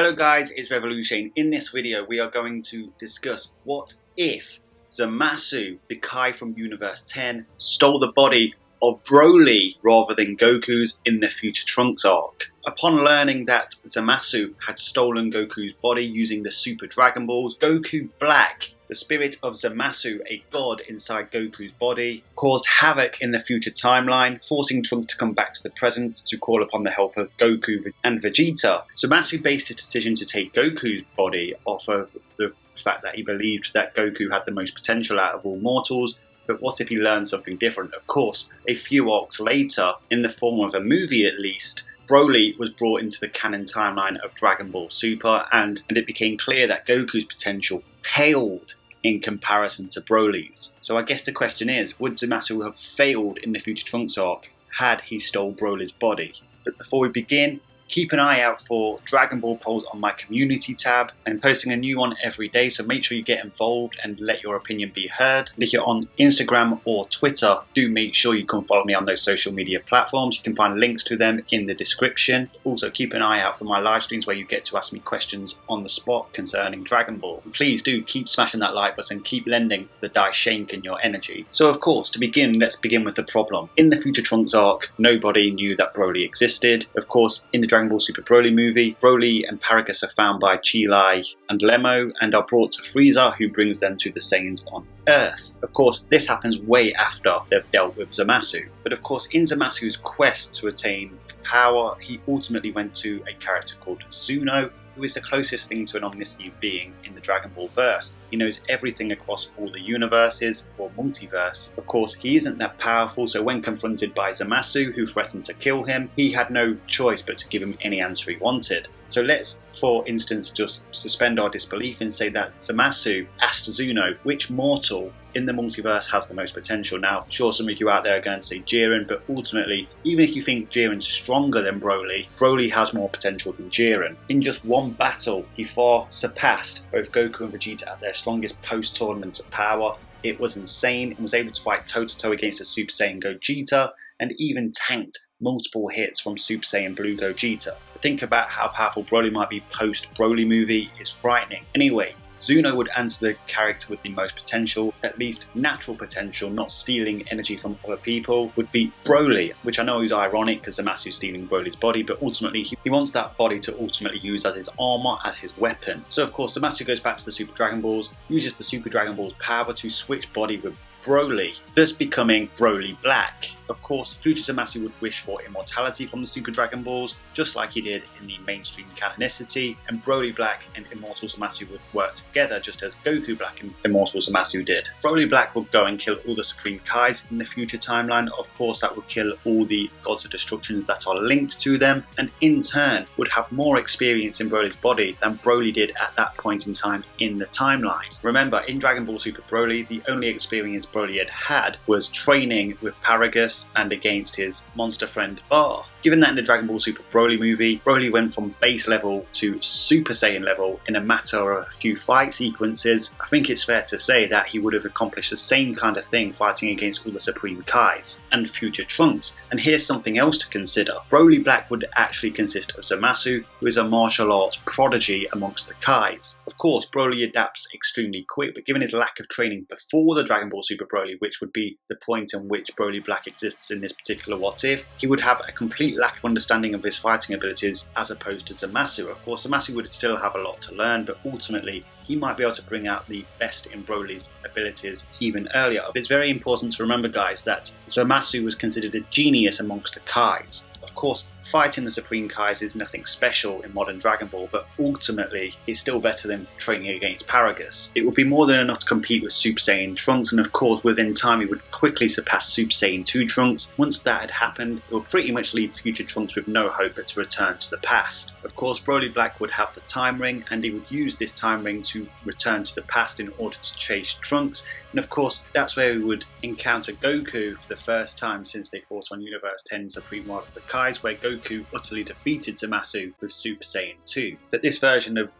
Hello guys, it's Revolution. In this video we are going to discuss what if Zamasu, the Kai from Universe 10, stole the body of BROLY rather than Goku's in the Future Trunks arc. Upon learning that Zamasu had stolen Goku's body using the Super Dragon Balls, Goku Black, the spirit of Zamasu, a god inside Goku's body, caused havoc in the future timeline, forcing Trunks to come back to the present to call upon the help of Goku and Vegeta. Zamasu based his decision to take Goku's body off of the fact that he believed that Goku had the most potential out of all mortals. But what if he learned something different? Of course, a few arcs later, in the form of a movie at least, BROLY was brought into the canon timeline of Dragon Ball Super, and it became clear that Goku's potential paled in comparison to BROLY's. So I guess the question is, would Zamasu have failed in the Future Trunks arc had he stole BROLY's body? But before we begin, keep an eye out for Dragon Ball polls on my community tab. I'm posting a new one every day, so make sure you get involved and let your opinion be heard. If you're on Instagram or Twitter, do make sure you come follow me on those social media platforms. You can find links to them in the description. Also, keep an eye out for my live streams where you get to ask me questions on the spot concerning Dragon Ball. Please do keep smashing that like button, keep lending the Daishenken your energy. So of course, to begin, let's begin with the problem. In the Future Trunks arc, nobody knew that BROLY existed. Of course, in the Dragon Ball Super BROLY movie, BROLY and Paragus are found by Chilai and Lemo and are brought to Frieza, who brings them to the Saiyans on Earth. Of course, this happens way after they've dealt with Zamasu. But of course, in Zamasu's quest to attain power, he ultimately went to a character called Zuno, who is the closest thing to an omniscient being in the Dragon Ball verse. He knows everything across all the universes, or multiverse. Of course, he isn't that powerful, so when confronted by Zamasu, who threatened to kill him, he had no choice but to give him any answer he wanted. So let's, for instance, just suspend our disbelief and say that Zamasu asked Zuno which mortal in the multiverse has the most potential. Now, sure, some of you out there are going to say Jiren, but ultimately, even if you think Jiren's stronger than BROLY, BROLY has more potential than Jiren. In just one battle, he far surpassed both Goku and Vegeta at their strongest post-tournament of power. It was insane and was able to fight toe-to-toe against a Super Saiyan Gogeta and even tanked multiple hits from Super Saiyan Blue Gogeta. To think about how powerful BROLY might be post-BROLY movie is frightening. Anyway, Zuno would answer the character with the most potential, at least natural potential, not stealing energy from other people, would be BROLY, which I know is ironic because Zamasu's stealing BROLY's body, but ultimately he wants that body to ultimately use as his armor, as his weapon. So of course Zamasu goes back to the Super Dragon Balls, uses the Super Dragon Balls power to switch body with BROLY, thus becoming BROLY Black. Of course, future Zamasu would wish for immortality from the Super Dragon Balls, just like he did in the mainstream canonicity, and BROLY Black and Immortal Zamasu would work together just as Goku Black and Immortal Zamasu did. BROLY Black would go and kill all the Supreme Kais in the future timeline. Of course, that would kill all the Gods of Destructions that are linked to them, and in turn would have more experience in BROLY's body than BROLY did at that point in time in the timeline. Remember, in Dragon Ball Super BROLY, the only experience BROLY had was training with Paragus and against his monster friend Bar. Given that in the Dragon Ball Super BROLY movie, BROLY went from base level to Super Saiyan level in a matter of a few fight sequences, I think it's fair to say that he would have accomplished the same kind of thing fighting against all the Supreme Kais and future Trunks. And here's something else to consider. BROLY Black would actually consist of Zamasu, who is a martial arts prodigy amongst the Kais. Of course, BROLY adapts extremely quick, but given his lack of training before the Dragon Ball Super BROLY, which would be the point in which BROLY Black exists in this particular what if, he would have a complete lack of understanding of his fighting abilities as opposed to Zamasu. Of course, Zamasu would still have a lot to learn, but ultimately he might be able to bring out the best in BROLY's abilities even earlier. It's very important to remember, guys, that Zamasu was considered a genius amongst the Kais. Of course, fighting the Supreme Kais is nothing special in modern Dragon Ball, but ultimately it's still better than training against Paragus. It would be more than enough to compete with Super Saiyan Trunks, and of course within time he would quickly surpass Super Saiyan 2 Trunks. Once that had happened, it would pretty much leave future Trunks with no hope but to return to the past. Of course, BROLY Black would have the time ring, and he would use this time ring to return to the past in order to chase Trunks, and of course that's where we would encounter Goku for the first time since they fought on Universe 10 Supreme War of the Kais, where Goku utterly defeated Zamasu with Super Saiyan 2. But this version of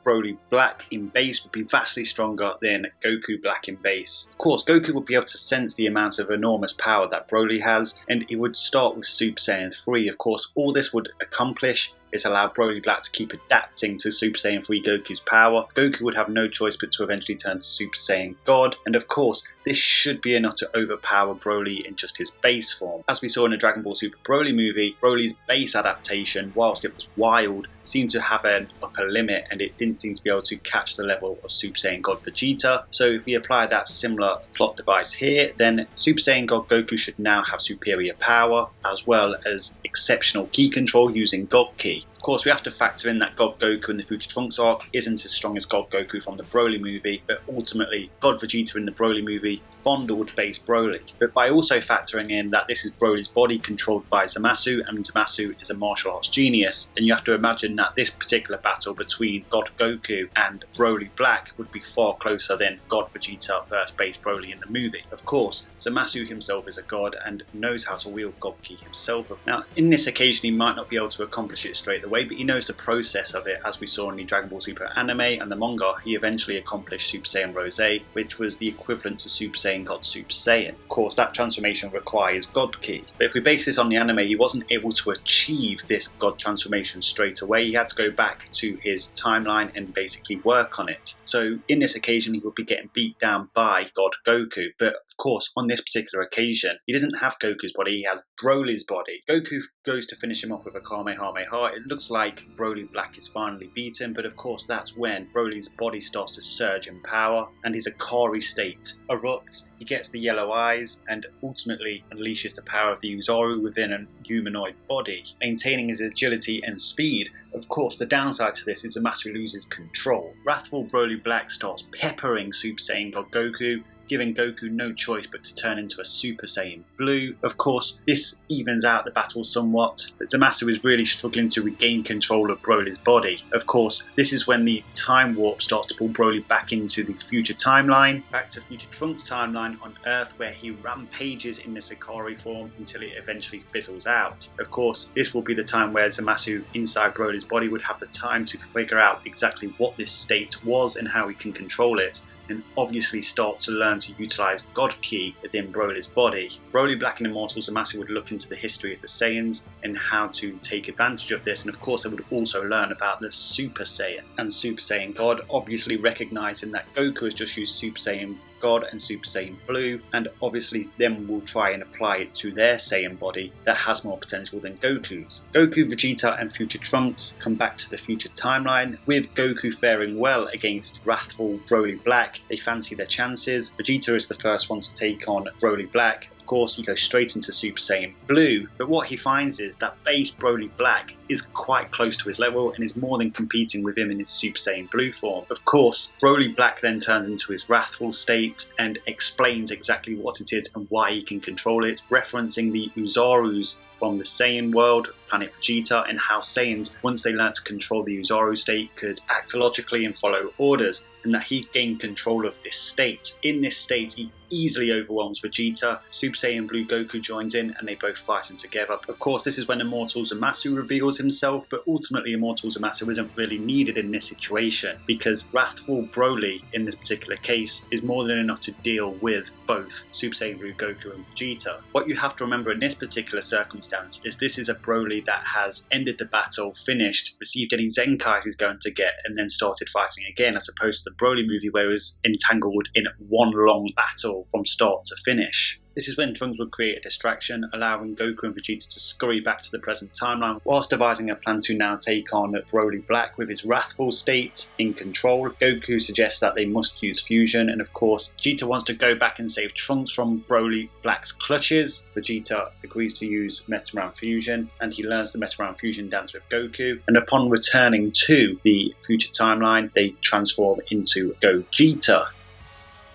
BROLY Black in base would be vastly stronger than Goku Black in base. Of course, Goku would be able to sense the amount of enormous power that BROLY has, and it would start with Super Saiyan 3. Of course, all this would accomplish This allowed Broly Black to keep adapting to Super Saiyan 3 Goku's power. Goku would have no choice but to eventually turn to Super Saiyan God, and of course, this should be enough to overpower Broly in just his base form. As we saw in the Dragon Ball Super Broly movie, Broly's base adaptation, whilst it was wild, seemed to have an upper limit, and it didn't seem to be able to catch the level of Super Saiyan God Vegeta. So if we apply that similar plot device here, then Super Saiyan God Goku should now have superior power, as well as exceptional ki control using God Ki. Of course, we have to factor in that God Goku in the Future Trunks arc isn't as strong as God Goku from the Broly movie, but ultimately God Vegeta in the Broly movie fondled base Broly. But by also factoring in that this is Broly's body controlled by Zamasu, and Zamasu is a martial arts genius, then you have to imagine that this particular battle between God Goku and Broly Black would be far closer than God Vegeta versus base Broly in the movie. Of course, Zamasu himself is a god and knows how to wield God Ki himself. Now, in this occasion, he might not be able to accomplish it straight away, but he knows the process of it. As we saw in the Dragon Ball Super anime and the manga, he eventually accomplished Super Saiyan Rose, which was the equivalent to Super Saiyan God Super Saiyan. Of course, that transformation requires God Ki. But if we base this on the anime, he wasn't able to achieve this God transformation straight away. He had to go back to his timeline and basically work on it. So in this occasion, he would be getting beat down by God Goku. But of course, on this particular occasion, he doesn't have Goku's body, he has Broly's body. Goku goes to finish him off with a Kamehameha. It looks like Broly Black is finally beaten, but of course that's when Broly's body starts to surge in power and his Akari state erupts. He gets the yellow eyes and ultimately unleashes the power of the Uzaru within a humanoid body, maintaining his agility and speed. Of course, the downside to this is Zamasu loses control. Wrathful Broly Black starts peppering Super Saiyan God Goku, giving Goku no choice but to turn into a Super Saiyan Blue. Of course, this evens out the battle somewhat, but Zamasu is really struggling to regain control of Broly's body. Of course, this is when the time warp starts to pull Broly back into the future timeline, back to Future Trunks timeline on Earth, where he rampages in this Akari form until it eventually fizzles out. Of course, this will be the time where Zamasu inside Broly's body would have the time to figure out exactly what this state was and how he can control it, and obviously start to learn to utilize God Ki within Broly's body. Broly Black and Immortal Zamasu would look into the history of the Saiyans and how to take advantage of this, and of course they would also learn about the Super Saiyan and Super Saiyan God, obviously recognizing that Goku has just used Super Saiyan God and Super Saiyan Blue, and obviously then will try and apply it to their Saiyan body that has more potential than Goku's. Goku, Vegeta and Future Trunks come back to the future timeline, with Goku faring well against wrathful Broly Black. They fancy their chances. Vegeta is the first one to take on Broly Black. Of course, he goes straight into Super Saiyan Blue, but what he finds is that base Broly Black is quite close to his level and is more than competing with him in his Super Saiyan Blue form. Of course, Broly Black then turns into his wrathful state and explains exactly what it is and why he can control it, referencing the Uzarus from the Saiyan world, planet Vegeta, and how Saiyans, once they learnt to control the Uzaru state, could act logically and follow orders, and that he gained control of this state. In this state, he easily overwhelms Vegeta. Super Saiyan Blue Goku joins in and they both fight him together. Of course, this is when Immortal Zamasu reveals himself, but ultimately Immortal Zamasu isn't really needed in this situation because wrathful Broly, in this particular case, is more than enough to deal with both Super Saiyan Blue Goku and Vegeta. What you have to remember in this particular circumstance is this is a Broly that has ended the battle, finished, received any Zenkais he's going to get, and then started fighting again, as opposed to the Broly movie where he was entangled in one long battle from start to finish. This is when Trunks would create a distraction, allowing Goku and Vegeta to scurry back to the present timeline, whilst devising a plan to now take on Broly Black with his wrathful state in control. Goku suggests that they must use fusion, and of course, Vegeta wants to go back and save Trunks from Broly Black's clutches. Vegeta agrees to use Metaman Fusion, and he learns the Metaman Fusion dance with Goku, and upon returning to the future timeline, they transform into Gogeta.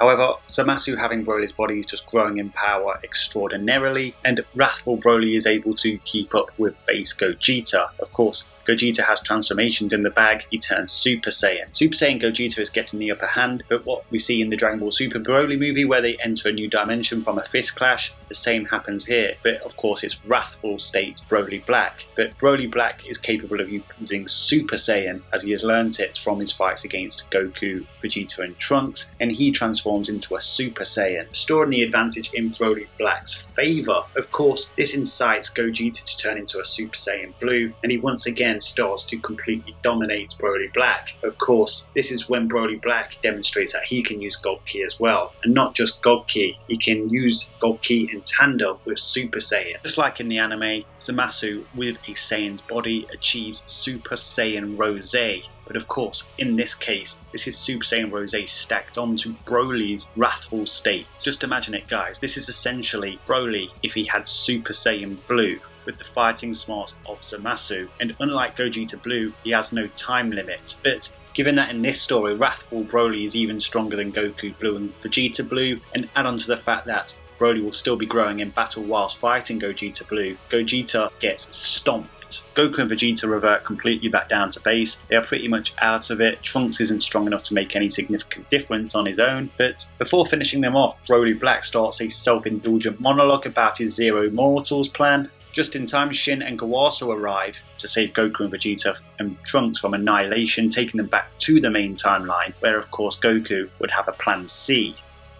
However, Zamasu, having Broly's body, is just growing in power extraordinarily, and wrathful Broly is able to keep up with base Gogeta. Of course, Gogeta has transformations in the bag. He turns Super Saiyan. Super Saiyan Gogeta is getting the upper hand, but what we see in the Dragon Ball Super Broly movie where they enter a new dimension from a fist clash, the same happens here. But of course it's wrathful state Broly Black. But Broly Black is capable of using Super Saiyan as he has learnt it from his fights against Goku, Vegeta and Trunks, and he transforms into a Super Saiyan, storing the advantage in Broly Black's favour. Of course, this incites Gogeta to turn into a Super Saiyan Blue, and he once again then starts to completely dominate Broly Black. Of course, this is when Broly Black demonstrates that he can use God Ki as well. And not just God Ki, he can use God Ki in tandem with Super Saiyan. Just like in the anime, Zamasu with a Saiyan's body achieves Super Saiyan Rose. But of course, in this case, this is Super Saiyan Rose stacked onto Broly's wrathful state. Just imagine it, guys. This is essentially Broly if he had Super Saiyan Blue, with the fighting smarts of Zamasu. And unlike Gogeta Blue, he has no time limit. But given that in this story, wrathful Broly is even stronger than Goku Blue and Vegeta Blue, and add on to the fact that Broly will still be growing in battle whilst fighting Gogeta Blue, Gogeta gets stomped. Goku and Vegeta revert completely back down to base. They are pretty much out of it. Trunks isn't strong enough to make any significant difference on his own, but before finishing them off, Broly Black starts a self-indulgent monologue about his Zero Mortals plan. Just in time, Shin and Kawasu arrive to save Goku and Vegeta and Trunks from annihilation, taking them back to the main timeline, where of course Goku would have a plan C.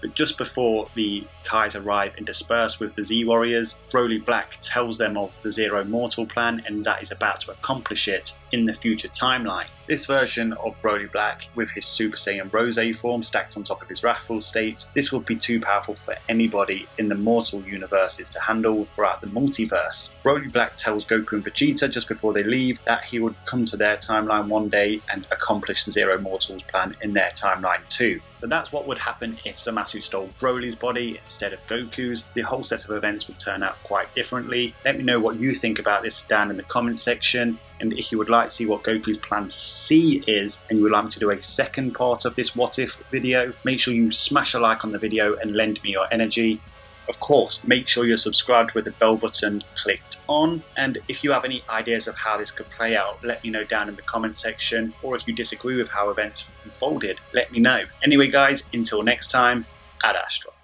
But just before the Kais arrive and disperse with the Z Warriors, Broly Black tells them of the Zero Mortal plan and that he's about to accomplish it in the future timeline. This version of Broly Black, with his Super Saiyan Rose form stacked on top of his wrathful state, this would be too powerful for anybody in the mortal universes to handle throughout the multiverse. Broly Black tells Goku and Vegeta just before they leave that he would come to their timeline one day and accomplish the Zero Mortals plan in their timeline too. So that's what would happen if Zamasu stole Broly's body instead of Goku's. The whole set of events would turn out quite differently. Let me know what you think about this down in the comment section. And if you would like to see what Goku's plan C is, and you would like me to do a second part of this what if video, make sure you smash a like on the video and lend me your energy. Of course, make sure you're subscribed with the bell button clicked on. And if you have any ideas of how this could play out, let me know down in the comment section. Or if you disagree with how events unfolded, let me know. Anyway guys, until next time, Ad Astra.